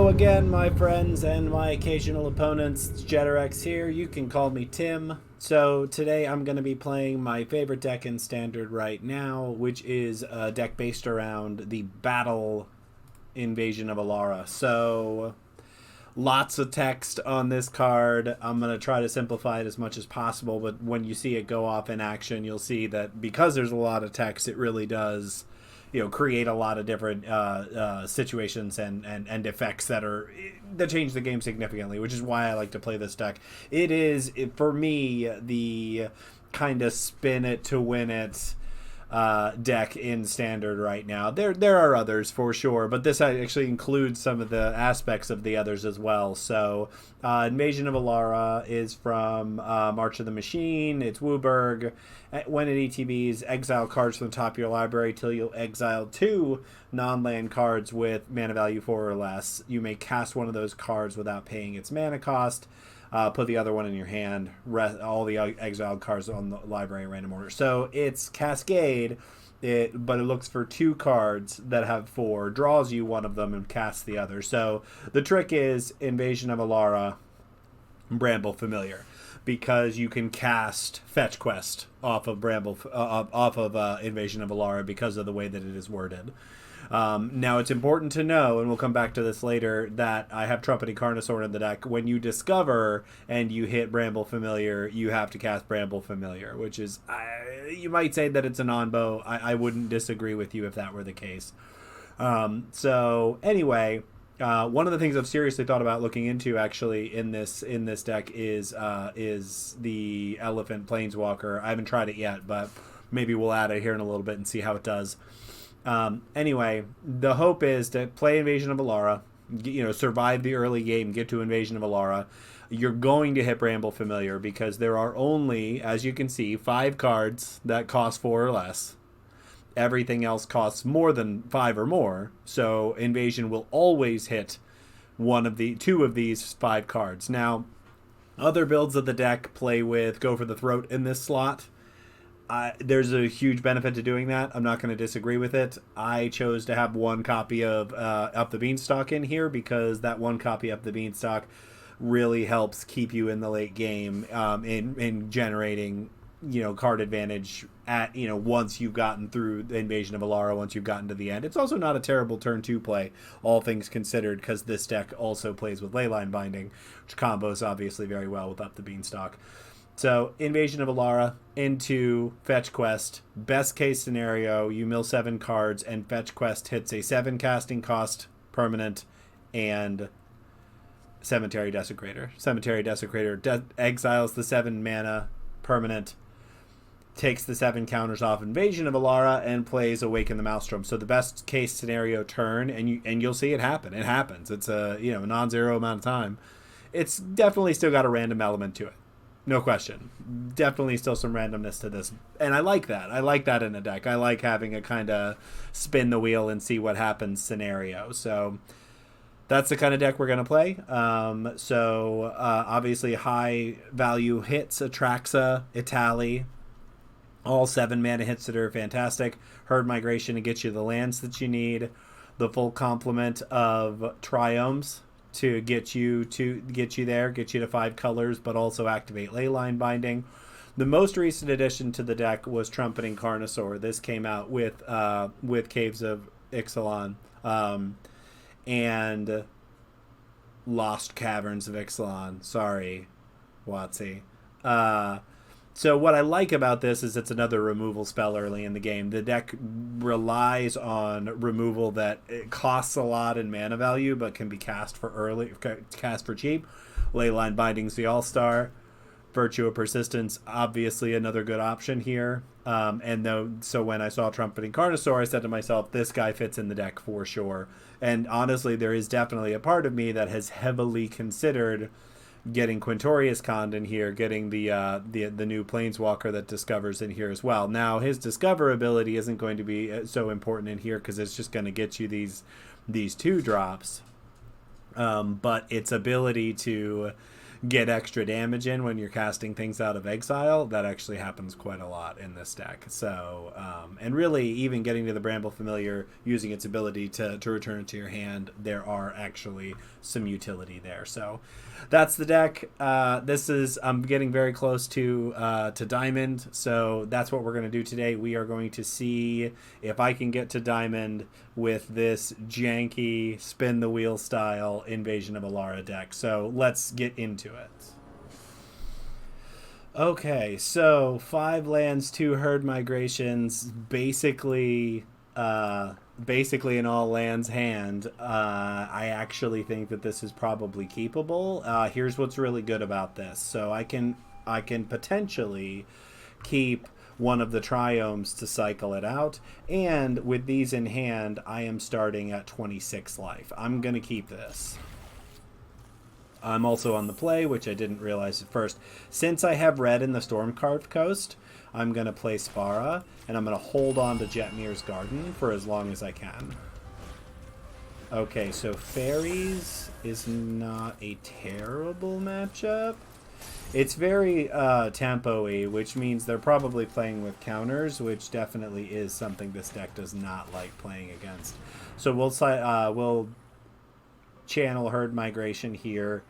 Hello again, my friends and my occasional opponents. It's Jeterex here. You can call me Tim. So today I'm going to be playing my favorite deck in Standard right now, which is a deck based around the Battle Invasion of Alara. So lots of text on this card. I'm going to try to simplify it as much as possible, but when you see it go off in action, you'll see that because there's a lot of text, it really does create a lot of different situations and effects that change the game significantly, which is why I like to play this deck. It is, for me, the kind of spin it to win it deck in Standard right now. There are others for sure, but this actually includes some of the aspects of the others as well. So Invasion of Alara is from March of the Machine. It's Wooburg. When it ETBs, exile cards from the top of your library till you exile 2 non-land cards with mana value 4 or less. You may cast one of those cards without paying its mana cost. Put the other one in your hand. All the exiled cards on the library in random order. So it's Cascade, but it looks for 2 cards that have 4, draws you one of them, and casts the other. So the trick is Invasion of Alara, Bramble Familiar, because you can cast Fetch Quest off of Invasion of Alara because of the way that it is worded. Now, it's important to know, and we'll come back to this later, that I have Trumpeting Carnosaur in the deck. When you discover and you hit Bramble Familiar, you have to cast Bramble Familiar, which is, you might say that it's a non-bow. I wouldn't disagree with you if that were the case. So, anyway, one of the things I've seriously thought about looking into, actually, in this deck is the Elephant Planeswalker. I haven't tried it yet, but maybe we'll add it here in a little bit and see how it does. Anyway, the hope is to play Invasion of Alara, survive the early game, get to Invasion of Alara. You're going to hit Bramble Familiar because there are only, as you can see, 5 cards that cost 4 or less. Everything else costs more than 5 or more, so Invasion will always hit 2 of these 5 cards. Now, other builds of the deck go for the throat in this slot. There's a huge benefit to doing that. I'm not going to disagree with it. I chose to have 1 copy of Up the Beanstalk in here because that 1 copy of the Beanstalk really helps keep you in the late game in generating card advantage at once you've gotten through the Invasion of Alara, once you've gotten to the end. It's also not a terrible turn 2 play, all things considered, because this deck also plays with Leyline Binding, which combos obviously very well with Up the Beanstalk. So, Invasion of Alara into Fetch Quest. Best case scenario, you mill 7 cards, and Fetch Quest hits a 7 casting cost permanent and Cemetery Desecrator. Cemetery Desecrator exiles the 7 mana permanent, takes the 7 counters off Invasion of Alara, and plays Awaken the Maelstrom. So the best case scenario turn, and you'll see it happen. It happens. It's a non-zero amount of time. It's definitely still got a random element to it. No question. Definitely still some randomness to this. And I like that. I like that in a deck. I like having a kind of spin the wheel and see what happens scenario. So that's the kind of deck we're going to play. Obviously high value hits, Atraxa, Itali, all 7 mana hits that are fantastic. Herd Migration to get you the lands that you need. The full complement of Triomes to get you there, get you to 5 colors, but also activate Leyline Binding. The most recent addition to the deck was Trumpeting Carnosaur. This came out with Caves of Ixalan and Lost Caverns of Ixalan. Sorry, WotC. So what I like about this is it's another removal spell early in the game. The deck relies on removal that it costs a lot in mana value, but can be cast for cheap. Leyline Binding's the All-Star. Virtue of Persistence, obviously another good option here. So when I saw Trumpeting Carnosaur, I said to myself, this guy fits in the deck for sure. And honestly, there is definitely a part of me that has heavily considered getting Quintorius Kond in here, getting the new Planeswalker that discovers in here as well. Now, his discover ability isn't going to be so important in here because it's just going to get you these 2 drops. But its ability to get extra damage in when you're casting things out of exile. That actually happens quite a lot in this deck. So, and really, even getting to the Bramble Familiar, using its ability to return it to your hand, there are actually some utility there. So, that's the deck. I'm getting very close to Diamond, so that's what we're going to do today. We are going to see if I can get to Diamond with this janky spin the wheel style Invasion of Alara deck. So let's get into it. Okay, so 5 lands, 2 herd migrations, basically in all lands hand. I actually think that this is probably keepable. Here's what's really good about this. So I can potentially keep one of the triomes to cycle it out, and with these in hand, I am starting at 26 life. I'm gonna keep this. I'm also on the play, which I didn't realize at first. Since I have red in the Stormcarved Coast, I'm going to play Spara, and I'm going to hold on to Jetmir's Garden for as long as I can. Okay, so Fairies is not a terrible matchup. It's very tempo-y, which means they're probably playing with counters, which definitely is something this deck does not like playing against. So we'll channel Herd Migration here.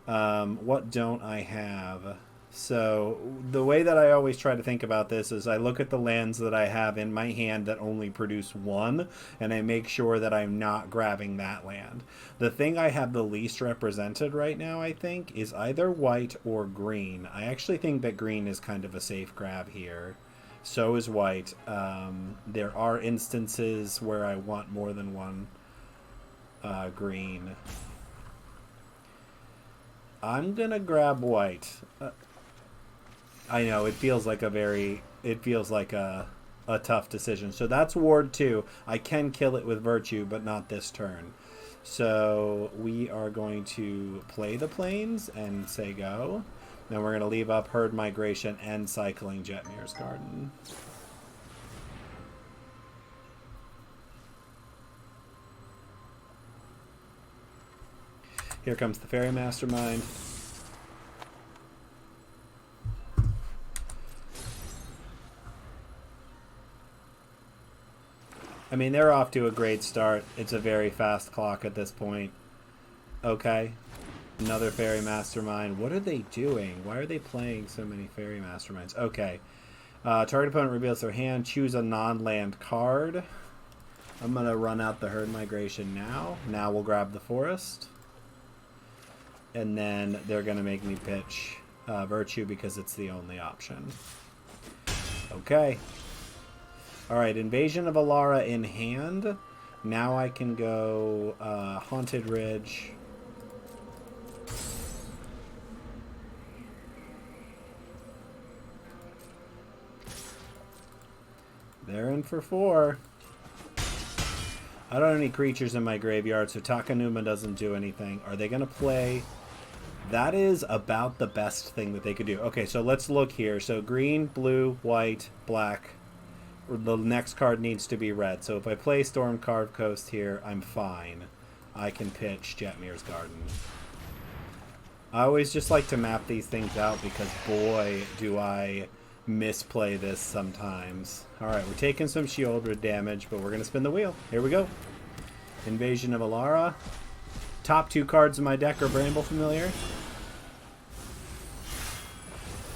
What don't I have? So the way that I always try to think about this is I look at the lands that I have in my hand that only produce 1, and I make sure that I'm not grabbing that land. The thing I have the least represented right now, I think, is either white or green. I actually think that green is kind of a safe grab here. So is white. There are instances where I want more than one green. I'm gonna grab white. I know it feels like a tough decision. So that's Ward 2. I can kill it with Virtue, but not this turn. So we are going to play the Plains and say go. Then we're gonna leave up Herd Migration and cycling Jetmir's Garden. Here comes the Fairy Mastermind. I mean, they're off to a great start. It's a very fast clock at this point. Okay. Another Fairy Mastermind. What are they doing? Why are they playing so many Fairy Masterminds? Okay. Target opponent reveals their hand. Choose a non-land card. I'm going to run out the Herd Migration now. Now we'll grab the Forest. And then they're going to make me pitch Virtue because it's the only option. Okay. Alright, Invasion of Alara in hand. Now I can go Haunted Ridge. They're in for 4. I don't have any creatures in my graveyard, so Takanuma doesn't do anything. Are they going to play? That is about the best thing that they could do. Okay, so let's look here. So green, blue, white, black. The next card needs to be red. So if I play Stormcarved Coast here, I'm fine. I can pitch Jetmir's Garden. I always just like to map these things out because, boy, do I misplay this sometimes. Alright, we're taking some Shieldred damage, but we're going to spin the wheel. Here we go. Invasion of Alara. Top 2 cards in my deck are Bramble Familiar.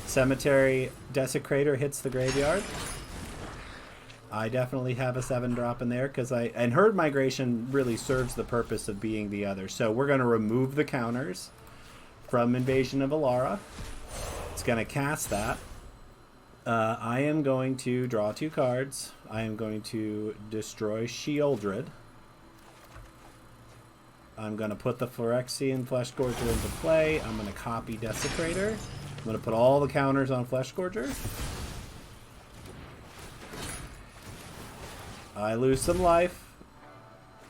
Cemetery Desecrator hits the graveyard. I definitely have a 7-drop in there because and Herd Migration really serves the purpose of being the other. So we're going to remove the counters from Invasion of Alara. It's going to cast that. I am going to draw 2 cards. I am going to destroy Shieldred. I'm going to put the Phyrexian Fleshgorger into play. I'm going to copy Desecrator. I'm going to put all the counters on Fleshgorger. I lose some life.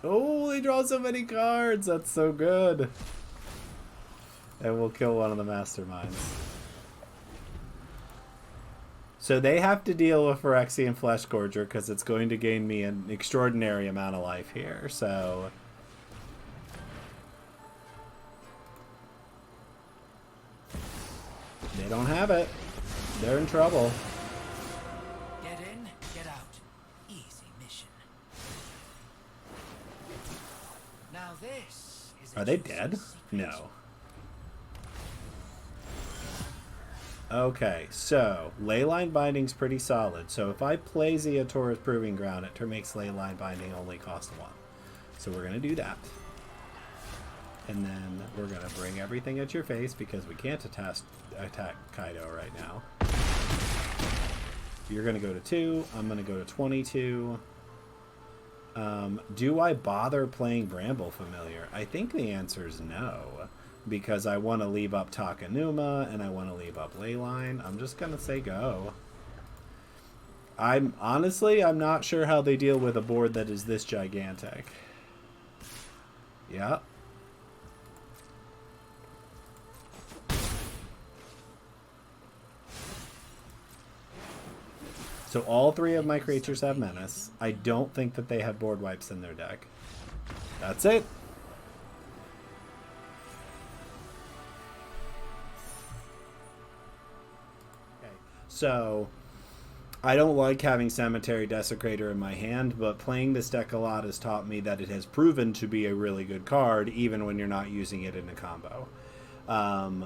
Oh, they draw so many cards. That's so good. And we'll kill one of the masterminds. So they have to deal with Phyrexian Fleshgorger because it's going to gain me an extraordinary amount of life here. So They don't have it. They're in trouble. Get in, get out. Easy mission. Now this is Are they dead? No. Okay, so Leyline Binding's pretty solid. So if I play Zeotora's Proving Ground, it makes Leyline Binding only cost 1. So we're going to do that. And then we're going to bring everything at your face because we can't attack Kaido right now. You're going to go to 2. I'm going to go to 22. Do I bother playing Bramble Familiar? I think the answer is no. Because I want to leave up Takanuma and I want to leave up Leyline. I'm just going to say go. I'm not sure how they deal with a board that is this gigantic. Yeah. So all 3 of my creatures have Menace. I don't think that they have board wipes in their deck. That's it. So, I don't like having Cemetery Desecrator in my hand, but playing this deck a lot has taught me that it has proven to be a really good card, even when you're not using it in a combo.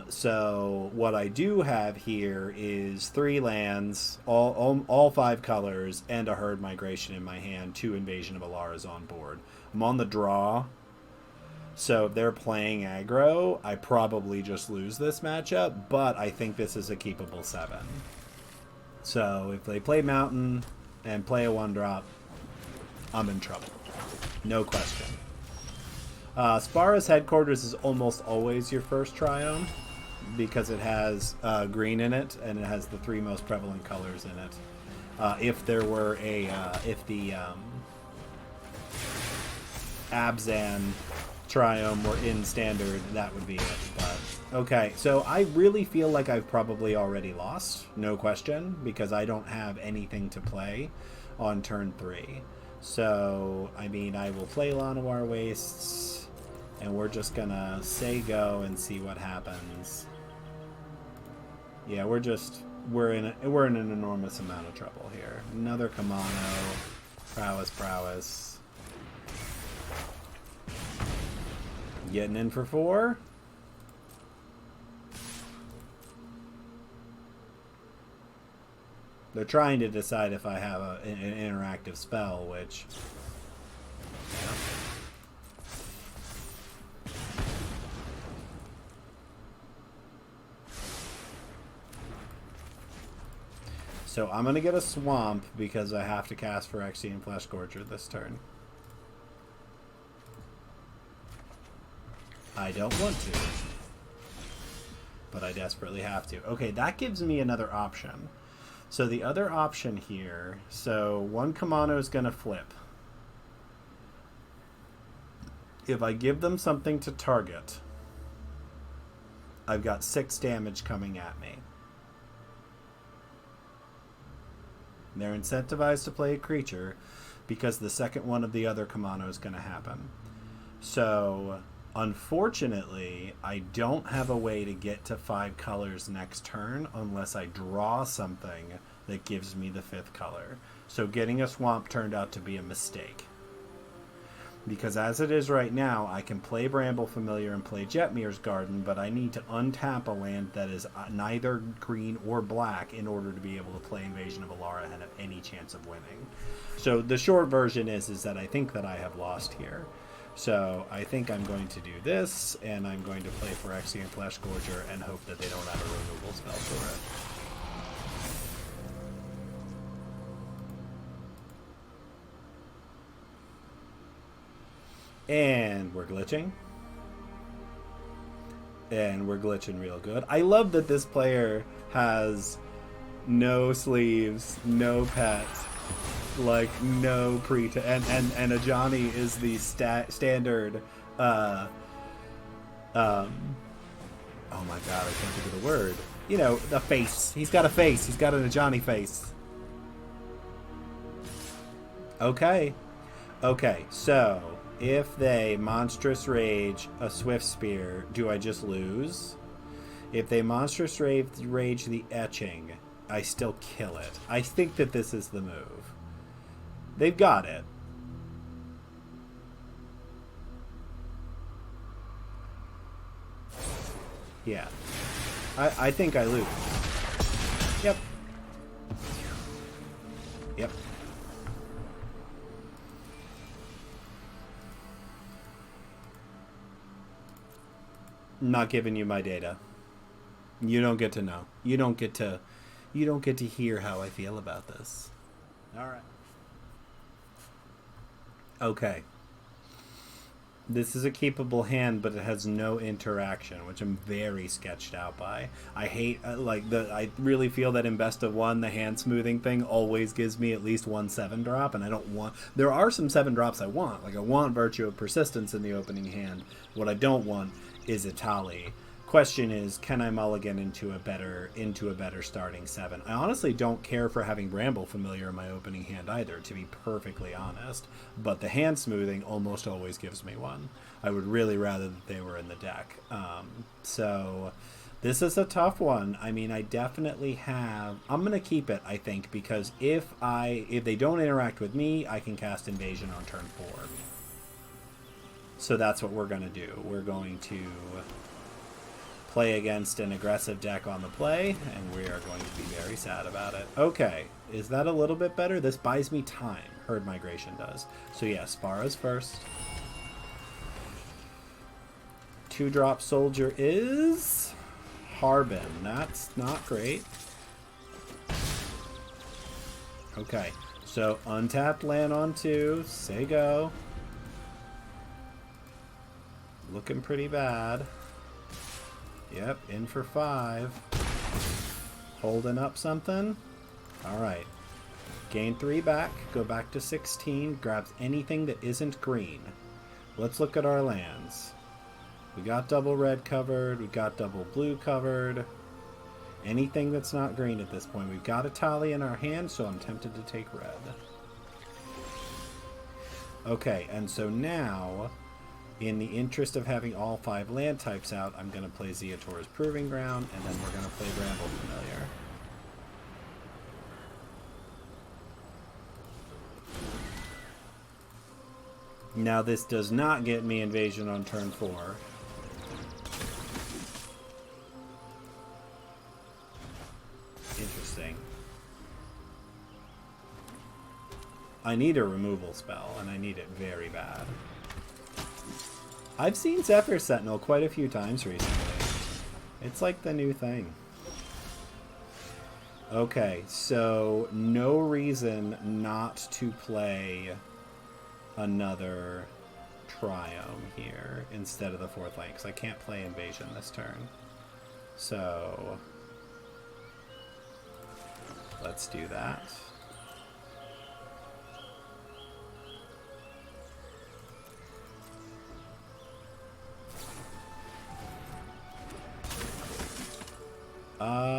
So, what I do have here is 3 lands, all 5 colors, and a Herd Migration in my hand. 2 Invasion of Alara's on board. I'm on the draw. So if they're playing aggro, I probably just lose this matchup, but I think this is a keepable 7. So if they play Mountain and play a 1-drop, I'm in trouble. No question. Spara's Headquarters is almost always your first Triome because it has green in it and it has the 3 most prevalent colors in it. If there were if the Abzan Triome were in Standard, that would be it. But okay, so I really feel like I've probably already lost, no question, because I don't have anything to play on turn 3. So, I mean, I will play Llanowar Wastes, and we're just gonna say go and see what happens. Yeah, we're in an enormous amount of trouble here. Another Kamano, prowess. Getting in for 4. They're trying to decide if I have an interactive spell, which... Yeah. So I'm going to get a Swamp because I have to cast Phyrexian Fleshgorger this turn. I don't want to, but I desperately have to. Okay, that gives me another option. So the other option here, so 1 Kamano is going to flip. If I give them something to target, I've got 6 damage coming at me. They're incentivized to play a creature because the second one of the other Kamano is going to happen. So... unfortunately, I don't have a way to get to 5 colors next turn unless I draw something that gives me the 5th color. So getting a Swamp turned out to be a mistake. Because as it is right now, I can play Bramble Familiar and play Jetmir's Garden, but I need to untap a land that is neither green or black in order to be able to play Invasion of Alara and have any chance of winning. So the short version is that I think that I have lost here. So I think I'm going to do this, and I'm going to play Phyrexian Fleshgorger and hope that they don't have a removal spell for it. And we're glitching. And we're glitching real good. I love that this player has no sleeves, no pets. Like no and Ajani is the standard oh my god, I can't think of the word. You know, the face. He's got a face. He's got an Ajani face. Okay. Okay, so if they Monstrous Rage a Swift Spear, do I just lose? If they monstrous rage the etching, I still kill it. I think that this is the move. They've got it. Yeah. I think I lose. Yep. Yep. I'm not giving you my data. You don't get to know. You don't get to hear how I feel about this. All right. Okay. This is a keepable hand, but it has no interaction, which I'm very sketched out by. I hate, I really feel that in best of one, the hand smoothing thing always gives me at least 1 7-drop, and I don't want... There are some 7-drops I want. Like, I want Virtue of Persistence in the opening hand. What I don't want is Itali. Question is, can I mulligan into a better starting 7? I honestly don't care for having Bramble Familiar in my opening hand either, to be perfectly honest. But the hand smoothing almost always gives me one. I would really rather that they were in the deck. So this is a tough one. I mean, I definitely have... I'm going to keep it, I think, because if they don't interact with me, I can cast Invasion on turn 4. So that's what we're going to do. We're going to play against an aggressive deck on the play, and we are going to be very sad about it. Okay, is that a little bit better? This buys me time. Herd Migration does. So yeah, Spara's first. 2-drop Soldier is Harbin. That's not great. Okay, so untapped land on 2. Say go. Looking pretty bad. Yep, in for 5. Holding up something. Alright. Gain 3 back. Go back to 16. Grabs anything that isn't green. Let's look at our lands. We got double red covered. We got double blue covered. Anything that's not green at this point. We've got a Tali in our hand, so I'm tempted to take red. Okay, and so now... in the interest of having all 5 land types out, I'm going to play Zeator's Proving Ground, and then we're going to play Bramble Familiar. Now this does not get me Invasion on turn 4. Interesting. I need a removal spell, and I need it very bad. I've seen Zephyr Sentinel quite a few times recently. It's like the new thing. Okay, so no reason not to play another Triome here instead of the 4th lane, because I can't play Invasion this turn. So let's do that.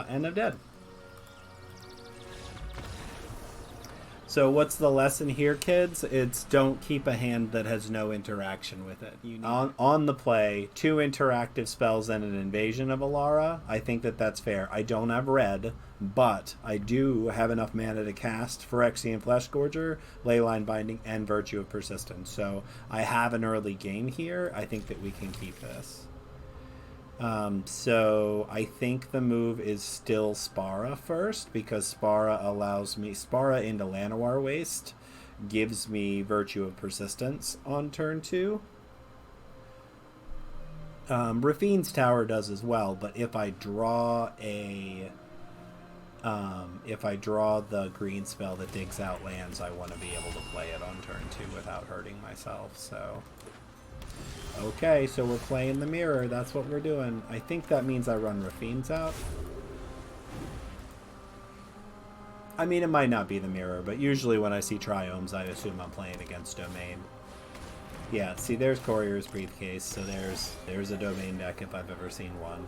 And I'm dead. So what's the lesson here, kids? It's don't keep a hand that has no interaction with it. You need on the play, 2 interactive spells and an Invasion of Alara. I think that that's fair. I don't have red, but I do have enough mana to cast Phyrexian Fleshgorger, Leyline Binding, and Virtue of Persistence. So I have an early gain here. I think that we can keep this. So I think the move is still Spara first, because Spara allows me... Spara into Llanowar Waste gives me Virtue of Persistence on turn 2. Rafine's Tower does as well, but if I draw a... if I draw the green spell that digs out lands, I want to be able to play it on turn 2 without hurting myself, so... Okay, so we're playing the mirror. That's what we're doing. I think that means I run Rafine's out. I mean, it might not be the mirror, but usually when I see Triomes, I assume I'm playing against Domain. Yeah, see, there's Courier's Briefcase, so there's a Domain deck if I've ever seen one.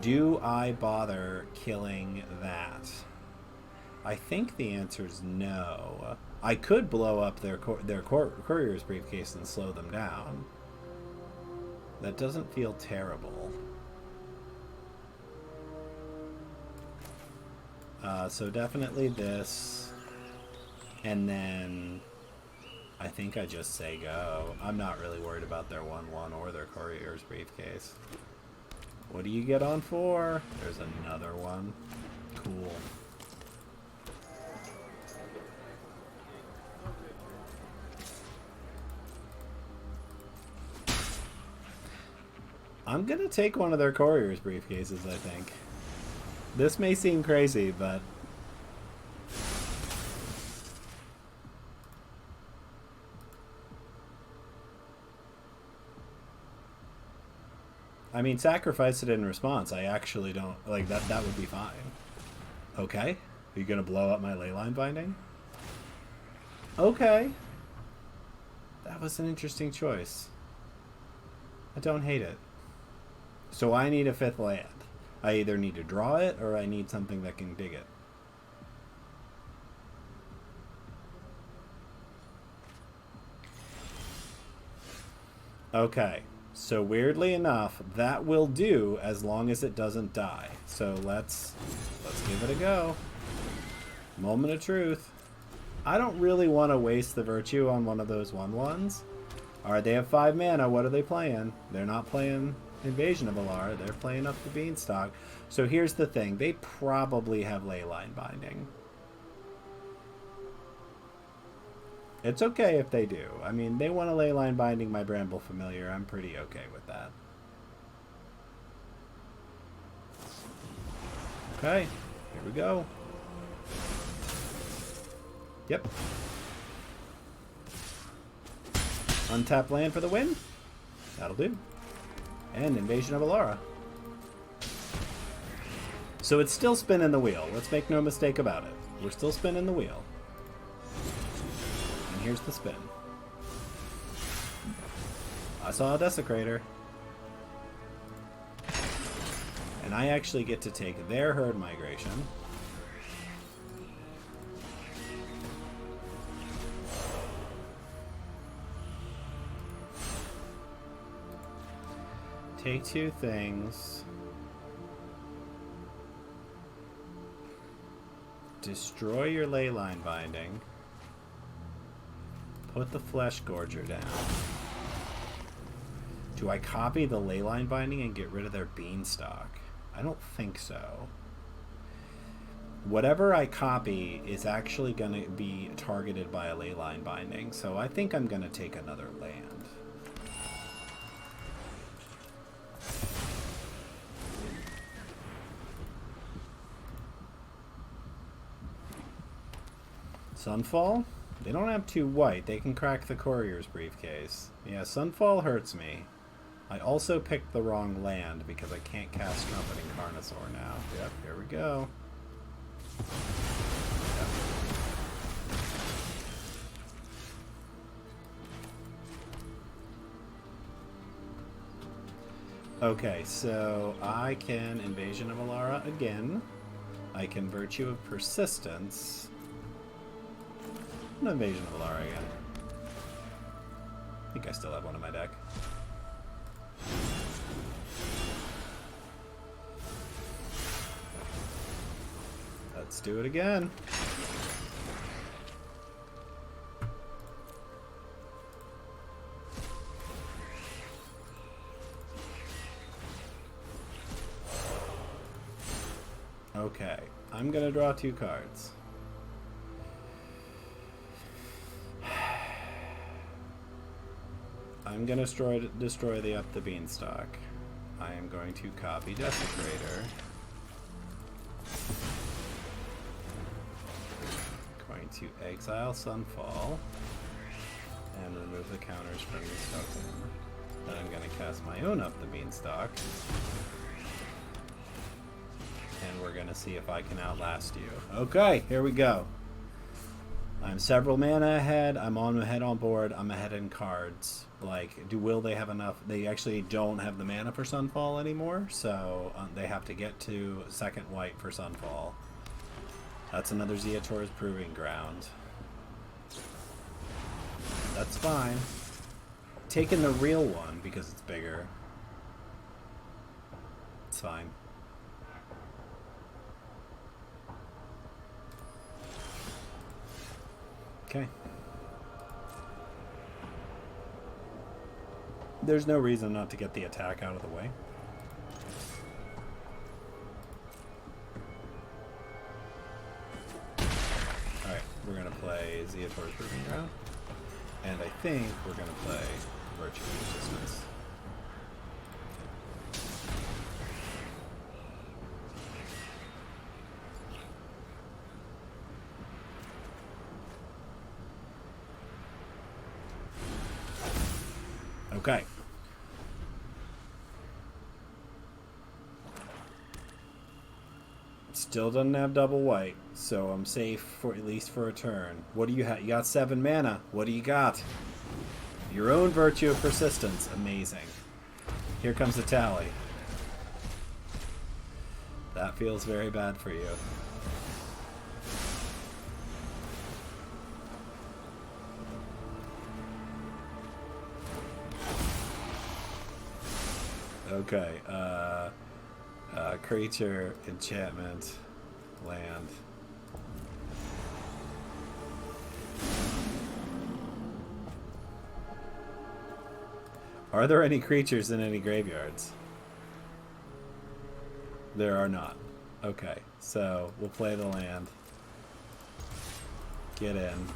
Do I bother killing that? I think the answer is no. I could blow up their Courier's Briefcase and slow them down. That doesn't feel terrible. So definitely this. And then I think I just say go. I'm not really worried about their 1/1 or their courier's briefcase. What do you get on for? There's another one. Cool. I'm gonna take one of their courier's briefcases, I think. This may seem crazy, but... I mean, sacrifice it in response. I actually don't... Like, that would be fine. Okay. Are you gonna blow up my leyline binding? Okay. That was an interesting choice. I don't hate it. So I need a 5th land. I either need to draw it or I need something that can dig it. Okay. So weirdly enough, that will do as long as it doesn't die. So let's give it a go. Moment of truth. I don't really want to waste the virtue on one of those 1/1s. Alright, they have 5 mana. What are they playing? They're not playing Invasion of Alara. They're playing up the Beanstalk. So here's the thing. They probably have Leyline Binding. It's okay if they do. I mean, they want a Leyline Binding my Bramble Familiar. I'm pretty okay with that. Okay, here we go. Yep. Untap land for the win. That'll do. And Invasion of Alara. So it's still spinning the wheel. Let's make no mistake about it. We're still spinning the wheel. And here's the spin. I saw a Desecrator. And I actually get to take their Herd Migration. Take 2 things. Destroy your Leyline Binding. Put the Flesh Gorger down. Do I copy the Leyline Binding and get rid of their Beanstalk? I don't think so. Whatever I copy is actually going to be targeted by a Leyline Binding, so I think I'm going to take another land. Sunfall? They don't have 2 white. They can crack the Courier's briefcase. Yeah, Sunfall hurts me. I also picked the wrong land because I can't cast Trumpeting Carnosaur now. Yep, here we go. Yep. Okay, so I can Invasion of Alara again. I can Virtue of Persistence. An Invasion of Alara again. I think I still have one in my deck. Let's do it again. Okay, I'm gonna draw 2 cards. I'm gonna destroy the Up the Beanstalk. I am going to copy Desecrator. Going to exile Sunfall and remove the counters from this token. Then I'm going to cast my own Up the Beanstalk. And we're going to see if I can outlast you. Okay, here we go. I'm several mana ahead. I'm ahead on board. I'm ahead in cards. Like, will they have enough? They actually don't have the mana for Sunfall anymore, so they have to get to 2nd white for Sunfall. That's another Zeator's Proving Ground. That's fine. Taking the real one because it's bigger. It's fine. Okay. There's no reason not to get the attack out of the way. Alright, we're going to play Zeator's Proving Ground. And I think we're going to play Virtue Resistance. Okay. Still doesn't have double white, so I'm safe for at least for a turn. What do you have? You got 7 mana. What do you got? Your own Virtue of Persistence. Amazing. Here comes the tally. That feels very bad for you. Okay, creature, enchantment, land. Are there any creatures in any graveyards? There are not. Okay, so we'll play the land. Get in.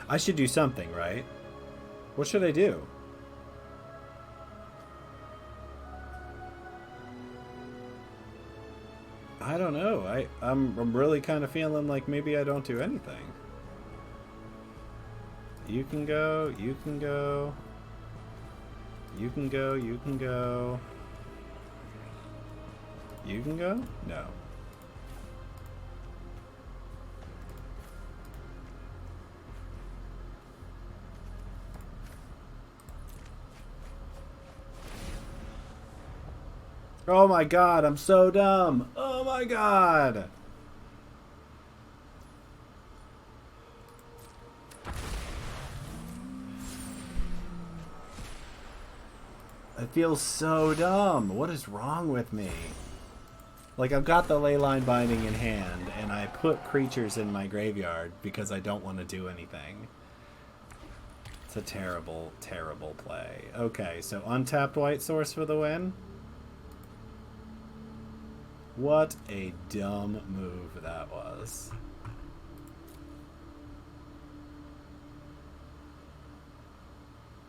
I should do something, right? What should I do? I don't know. I'm really kind of feeling like maybe I don't do anything. You can go, you can go. You can go, you can go. You can go? No. Oh my god, I'm so dumb. Oh my god. I feel so dumb. What is wrong with me? Like, I've got the Leyline Binding in hand, and I put creatures in my graveyard because I don't want to do anything. It's a terrible, terrible play. Okay, so untapped white source for the win. What a dumb move that was.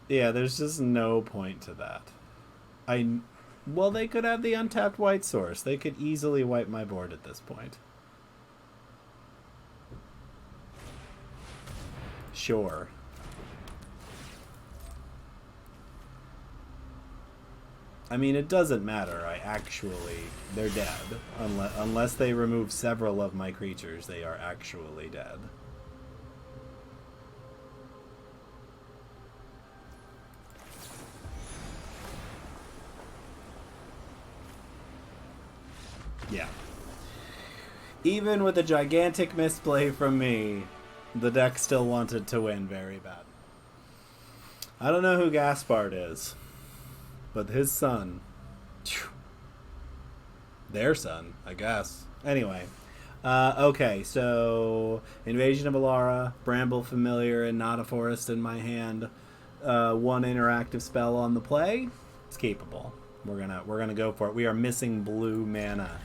Yeah, there's just no point to that. Well, they could have the untapped white source. They could easily wipe my board at this point. Sure. I mean, it doesn't matter. They're dead. Unless they remove several of my creatures, they are actually dead. Yeah. Even with a gigantic misplay from me, the deck still wanted to win very bad. I don't know who Gaspard is, but his son, their son, I guess. Anyway, okay, so Invasion of Alara, Bramble Familiar, and Not a Forest in my hand. One interactive spell on the play. It's capable. We're gonna go for it. We are missing blue mana,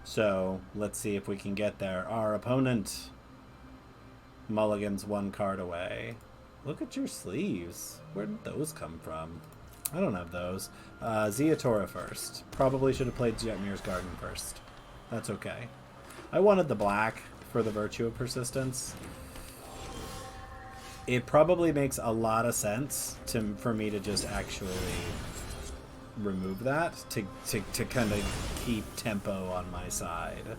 so let's see if we can get there. Our opponent mulligans 1 card away. Look at your sleeves. Where did those come from? I don't have those. Zeatora first. Probably should have played Jetmir's Garden first. That's okay. I wanted the black for the Virtue of Persistence. It probably makes a lot of sense for me to just actually remove that to kind of keep tempo on my side.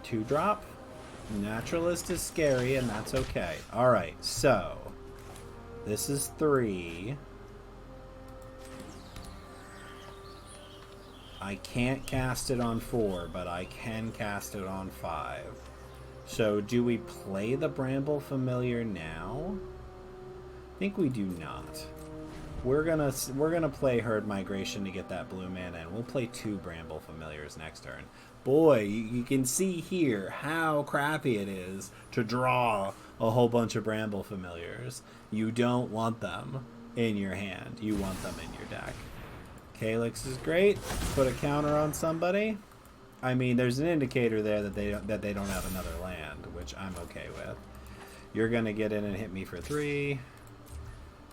2-drop. Naturalist is scary, and that's okay. Alright, so this is 3. I can't cast it on 4, but I can cast it on 5. So do we play the Bramble Familiar now? I think we do not. we're gonna play Herd Migration to get that blue mana, and we'll play 2 Bramble Familiars next turn. Boy, you can see here how crappy it is to draw a whole bunch of Bramble Familiars. You don't want them in your hand. You want them in your deck. Calyx is great. Put a counter on somebody. I mean, there's an indicator there that they don't have another land, which I'm okay with. You're gonna get in and hit me for 3.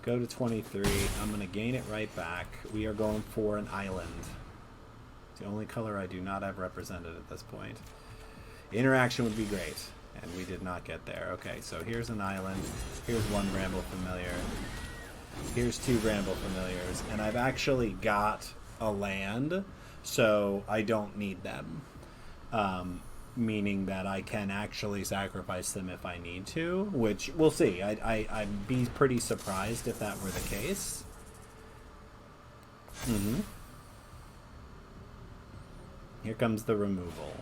Go to 23. I'm gonna gain it right back. We are going for an island. It's the only color I do not have represented at this point. Interaction would be great, and we did not get there. Okay, so here's an island. Here's 1 Bramble Familiar. Here's 2 Bramble Familiars, and I've actually got a land, so I don't need them. Meaning that I can actually sacrifice them if I need to, which we'll see. I'd be pretty surprised if that were the case. Here comes the removal.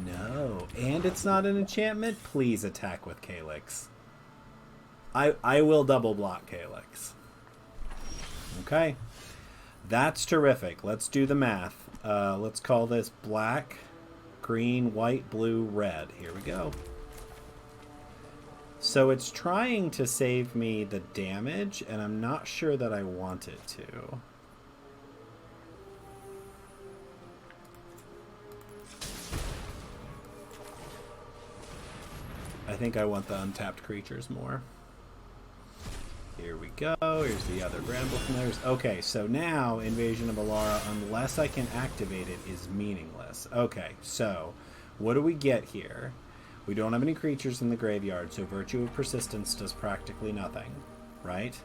No, and it's not an enchantment? Please attack with Calyx. I will double block Calyx. Okay. That's terrific. Let's do the math. Let's call this black, green, white, blue, red. Here we go. So it's trying to save me the damage, and I'm not sure that I want it to. I think I want the untapped creatures more. Here we go. Here's the other Bramble Familiars. Okay, so now Invasion of Alara, unless I can activate it, is meaningless. Okay, so what do we get here? We don't have any creatures in the graveyard, so Virtue of Persistence does practically nothing, right?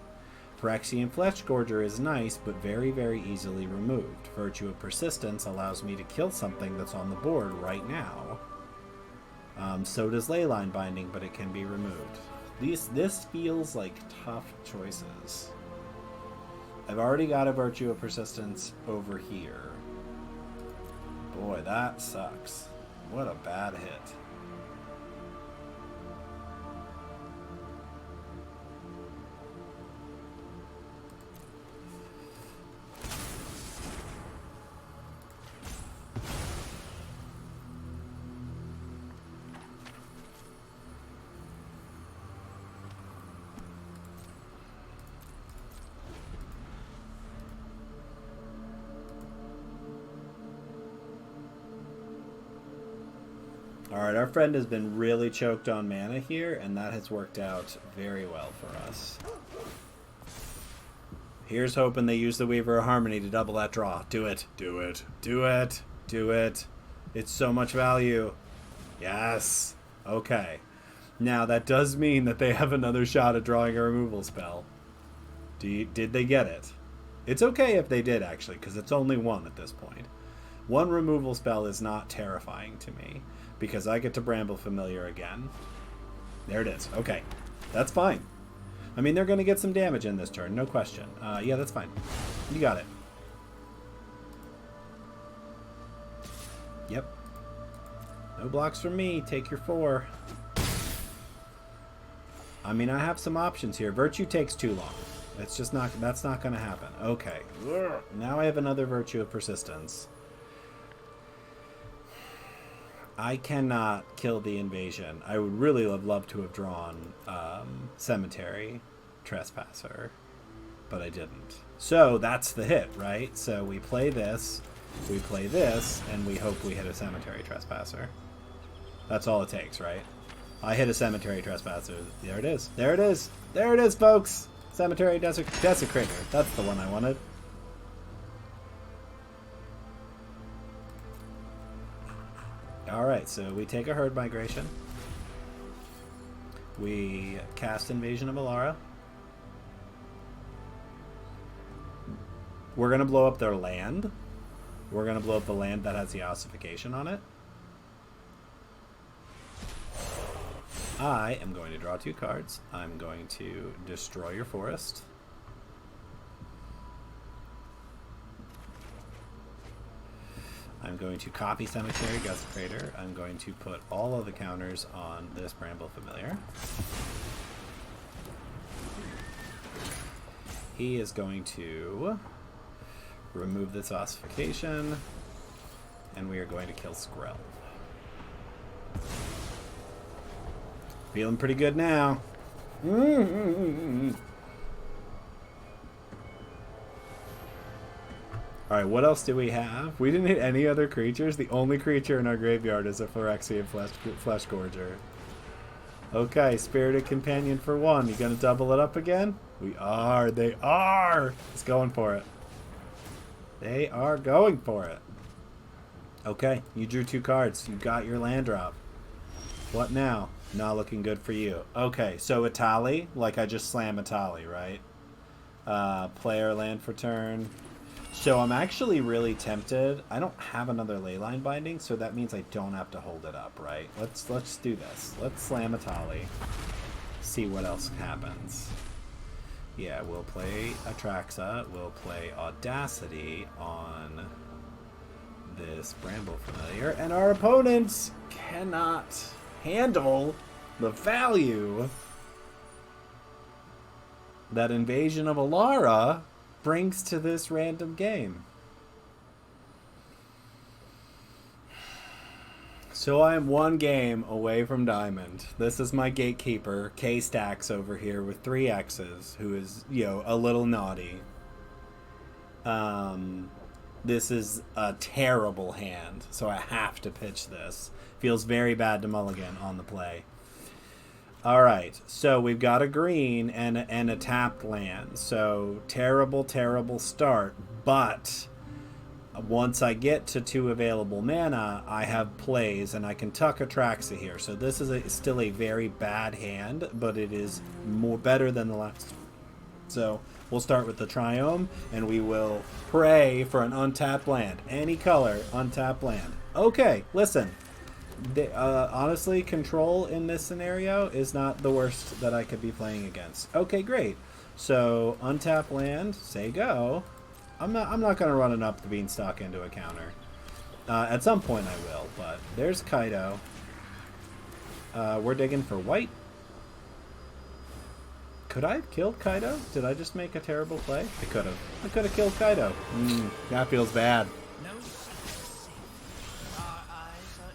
Phyrexian Fleshgorger is nice, but very, very easily removed. Virtue of Persistence allows me to kill something that's on the board right now. So does Leyline Binding, but it can be removed. This feels like tough choices. I've already got a Virtue of Persistence over here. Boy, that sucks. What a bad hit. Alright, our friend has been really choked on mana here, and that has worked out very well for us. Here's hoping they use the Weaver of Harmony to double that draw. Do it. Do it. Do it. Do it. It's so much value. Yes. Okay. Now, that does mean that they have another shot at drawing a removal spell. Did they get it? It's okay if they did, actually, because it's only 1 at this point. 1 removal spell is not terrifying to me, because I get to Bramble Familiar again. There it is. Okay. That's fine. I mean, they're going to get some damage in this turn, no question. Yeah, that's fine. You got it. Yep. No blocks from me. Take your 4. I mean, I have some options here. Virtue takes too long. It's just not... That's not going to happen. Okay. Now I have another Virtue of Persistence. I cannot kill the invasion. I would really have loved to have drawn Cemetery Trespasser, but I didn't. So that's the hit, right? So we play this, and we hope we hit a Cemetery Trespasser. That's all it takes, right? I hit a Cemetery Trespasser. There it is. There it is. There it is, folks. Cemetery Desecrator. That's the one I wanted. Alright, so we take a Herd Migration. We cast Invasion of Alara. We're going to blow up their land. We're going to blow up the land that has the ossification on it. I am going to draw 2 cards. I'm going to destroy your forest. I'm going to copy Cemetery Desecrator. I'm going to put all of the counters on this Bramble Familiar. he is going to remove this ossification, and we are going to kill Skrell. Feeling pretty good now. Alright, what else do we have? We didn't hit any other creatures. The only creature in our graveyard is a Phyrexian Flesh Gorger. Okay, Spirited Companion for 1. You gonna double it up again? We are. They are. It's going for it. They are going for it. Okay, you drew 2 cards. You got your land drop. What now? Not looking good for you. Okay, so Atali, like I just slam Atali, right? Player land for turn. So I'm actually really tempted. I don't have another Leyline Binding, so that means I don't have to hold it up, right? Let's do this. Let's slam Atali. See what else happens. Yeah, we'll play Atraxa. We'll play Audacity on this Bramble Familiar, and our opponents cannot handle the value that Invasion of Alara brings to this random game. So I am 1 game away from Diamond. This is my gatekeeper, K-Stacks over here with 3 X's, who is, you know, a little naughty. This is a terrible hand, so I have to pitch this. Feels very bad to mulligan on the play. Alright, so we've got a green and a tapped land. So terrible, terrible start. But once I get to 2 available mana, I have plays and I can tuck Atraxa here. So this is still a very bad hand, but it is better than the last. So we'll start with the Triome, and we will pray for an untapped land. Any color, untapped land. Okay, listen. Honestly, control in this scenario is not the worst that I could be playing against. Okay, great. So untap land, say go. I'm not gonna run it up the beanstalk into a counter. At some point I will, but there's Kaido. We're digging for white. Could I have killed Kaido? Did I just make a terrible play? I could have. I could have killed Kaido. That feels bad.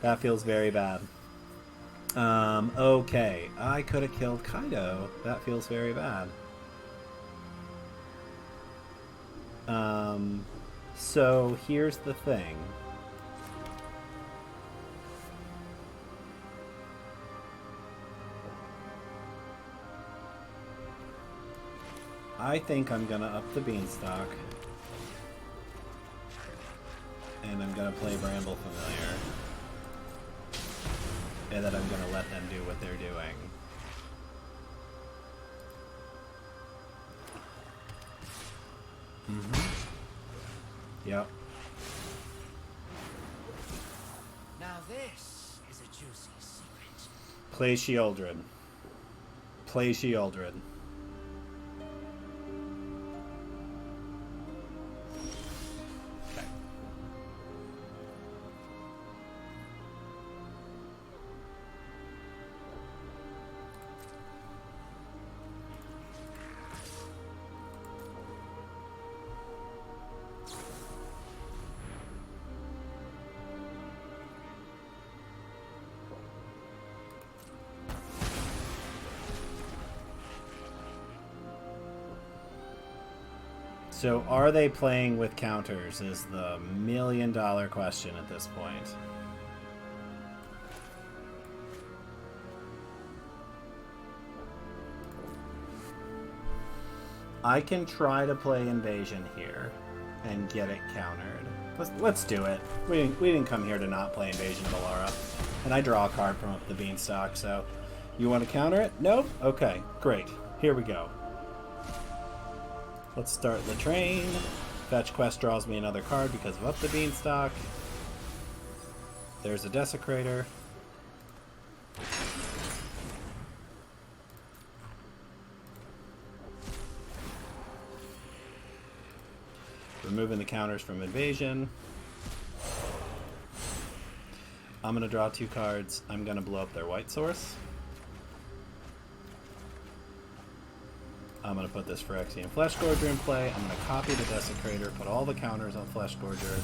That feels very bad. Okay. I could have killed Kaido. That feels very bad. So here's the thing. I think I'm gonna up the beanstalk. And I'm gonna play Bramble Familiar. And then I'm gonna let them do what they're doing. Yep. Now this is a juicy secret. Play Sheoldred. Play Sheoldred. Okay. So are they playing with counters is the million-dollar question at this point. I can try to play Invasion here and get it countered. Let's do it. We didn't come here to not play Invasion of Alara. And I draw a card from up the beanstalk, so you want to counter it? Nope? Okay, great. Here we go. Let's start the train. Fetch Quest draws me another card because of Up the Beanstalk. There's a Desecrator. Removing the counters from Invasion. I'm going to draw 2 cards. I'm going to blow up their white source. I'm going to put this Phyrexian Flesh Gorger in play. I'm going to copy the Desecrator, put all the counters on Flesh Gorger.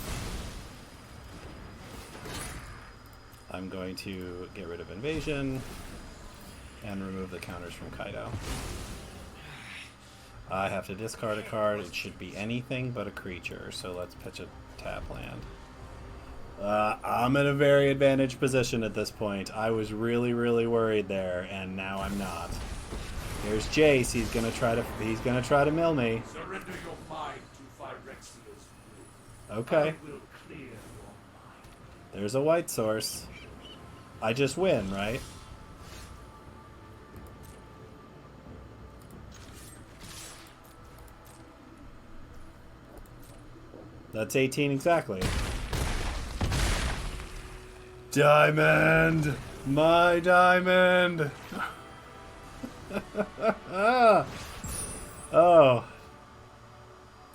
I'm going to get rid of Invasion and remove the counters from Kaido. I have to discard a card. It should be anything but a creature, so let's pitch a tap land. I'm in a very advantaged position at this point. I was really, really worried there, and now I'm not. Here's Jace. He's gonna try to mill me. Surrender your mind to Phyrexia's will. Okay. I will clear your mind. There's a white source. I just win, right? That's 18 exactly. Diamond! My diamond! Oh.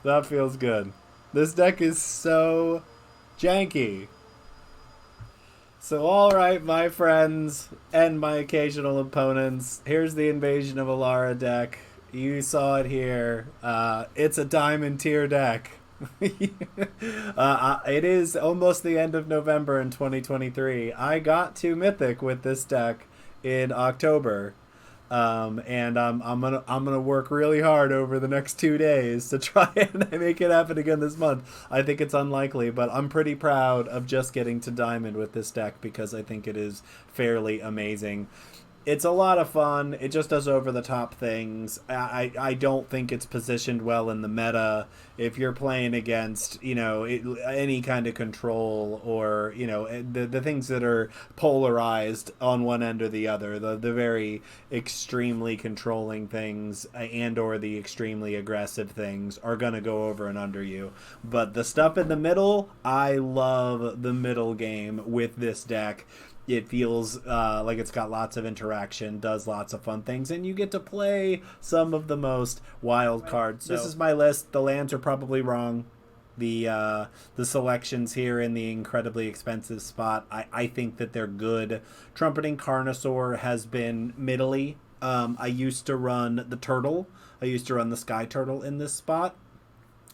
That feels good. This deck is so janky. So alright, my friends and my occasional opponents, here's the Invasion of Alara deck. You saw it here. It's a diamond tier deck. It is almost the end of November in 2023. I got to Mythic with this deck in October. And I'm gonna work really hard over the next 2 days to try and make it happen again this month. I think it's unlikely, but I'm pretty proud of just getting to Diamond with this deck because I think it is fairly amazing. It's a lot of fun. It just does over-the-top things. I don't think it's positioned well in the meta. If you're playing against, any kind of control or, the things that are polarized on one end or the other, the very extremely controlling things and or the extremely aggressive things are going to go over and under you. But the stuff in the middle, I love the middle game with this deck. It feels like it's got lots of interaction, does lots of fun things, and you get to play some of the most wild cards. So this is my list. The lands are probably wrong. The selections here in the incredibly expensive spot, I think that they're good. Trumpeting Carnosaur has been middly. I used to run the Turtle. I used to run the Sky Turtle in this spot,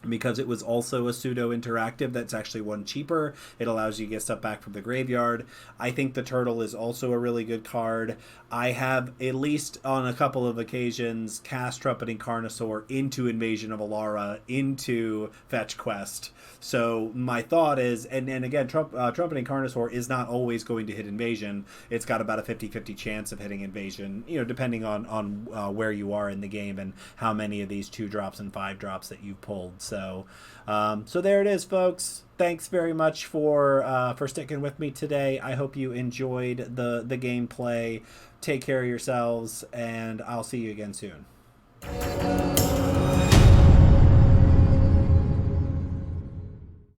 because it was also a pseudo-interactive that's actually one cheaper. It allows you to get stuff back from the graveyard. I think the Turtle is also a really good card. I have, at least on a couple of occasions, cast Trumpeting Carnosaur into Invasion of Alara, into Fetch Quest. So my thought is, and again, Trumpeting Carnosaur is not always going to hit Invasion. It's got about a 50-50 chance of hitting Invasion, depending on where you are in the game and how many of these 2-drops and 5-drops that you've pulled. So there it is, folks. Thanks very much for sticking with me today. I hope you enjoyed the gameplay. Take care of yourselves, and I'll see you again soon.